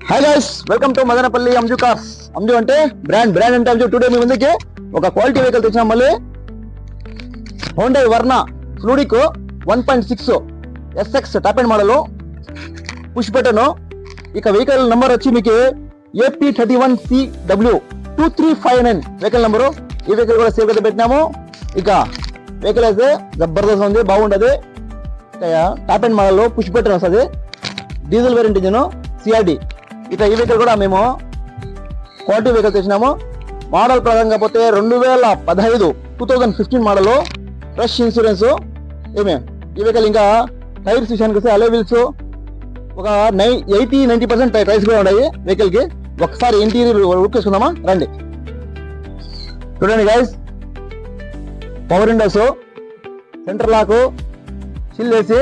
Hi guys, welcome to Madanapalle Anju cars. Anju అంటే brand అంటే Anju. Today మీ ముందుకి ఒక క్వాలిటీ వెహికల్ తెచ్చినాం. మళ్ళీ Honda Verna fluidic 1.6 SX top and model push button. ఇక వెహికల్ నంబర్ వచ్చి మీకు AP31CW2359 వెహికల్ నంబరు. ఈ వెహికల్ కూడా సేవ్ గా పెట్టినాము. ఇక వెహికల్ అయితే జబర్దస్త్ ఉంది, బాగుండదు. Top and model push button వస్తుంది, డీజిల్ వేరియంట్ ఇంజిన్, CRD. ఇక ఈ వెహికల్ కూడా మేము క్వాలిటీ వెహికల్ తెచ్చినాము. మోడల్ ప్రకారంగా పోతే 2015 మోడల్, ఫ్రెష్ ఇన్సూరెన్స్. ఏమే ఈ వెహికల్ ఇంకా టైర్స్ విషయానికి వస్తే అలే వీల్స్ ఒక 80-90% టైర్స్ కూడా ఉన్నాయి వెహికల్ కి. ఒకసారి ఇంటీరియర్ లుక్ చేసుకుందామా రండి. చూడండి guys, power windows, center lock, చిల్ వేసి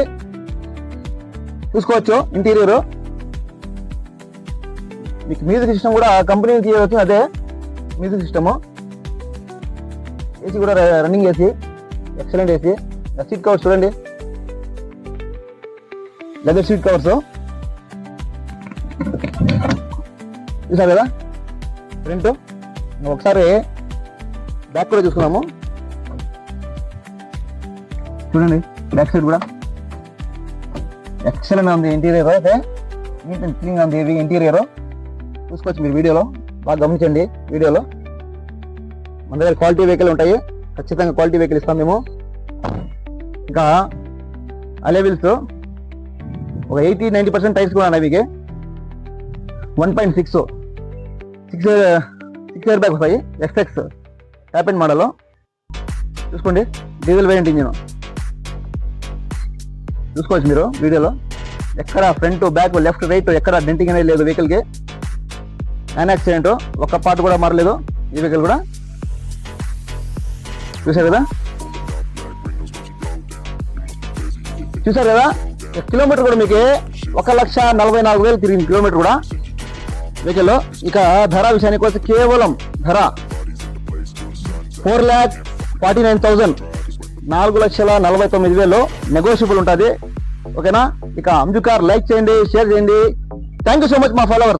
చూసుకోవచ్చు. ఇంటీరియర్ మీకు మ్యూజిక్ సిస్టమ్ కూడా కంపెనీ తీయవచ్చు, అదే మ్యూజిక్ సిస్టమ్. ఏసీ కూడా running AC, excellent AC. Seat covers చూడండి, లెదర్ సీట్ కవర్స్ చూసారు కదా. ఫ్రంట్ ఒకసారి బ్యాక్ కూడా చూసుకున్నాము. చూడండి బ్యాక్ సైడ్ కూడా ఎక్సలెంట్ ఉంది. ఇంటీరియర్ అయితే నీట్ అండ్ క్లీన్ ఉంది. ఇంటీరియర్ చూసుకోవచ్చు మీరు వీడియోలో, బాగా గమనించండి. వీడియోలో మన దగ్గర క్వాలిటీ వెహికల్ ఉంటాయి, ఖచ్చితంగా క్వాలిటీ వెహికల్ ఇస్తాం మేము. ఇంకా అలే వీల్స్ ఒక 80-90% టైర్స్ కూడా ఉన్నాయి మీకు. 1.6 ఇయర్ బ్యాగ్ వస్తాయి, SX టాప్ అండ్ మోడల్. చూసుకోండి, డీజిల్ వేరియంట్ ఇంజిన్ చూసుకోవచ్చు మీరు వీడియోలో. ఎక్కడ ఫ్రంట్ బ్యాక్ లెఫ్ట్ రైట్ ఎక్కడ డెంటింగ్ అనేది లేదు వెహికల్ కి. నాన్ యాక్సిడెంట్, ఒక్క పార్ట్ కూడా మారలేదు ఈ వెహికల్ కూడా. చూసారు కదా కిలోమీటర్ కూడా మీకు 1,44,000 తిరిగింది కిలోమీటర్ కూడా వెహికల్. ఇక ధర విషయానికి వచ్చి కేవలం ధర 4,49,000, 4,49,000 నెగోషియబుల్ ఉంటుంది. ఓకేనా. ఇక అంజు కార్ లైక్ చేయండి, షేర్ చేయండి. థ్యాంక్ యూ సో మచ్ మా ఫాలోవర్స్.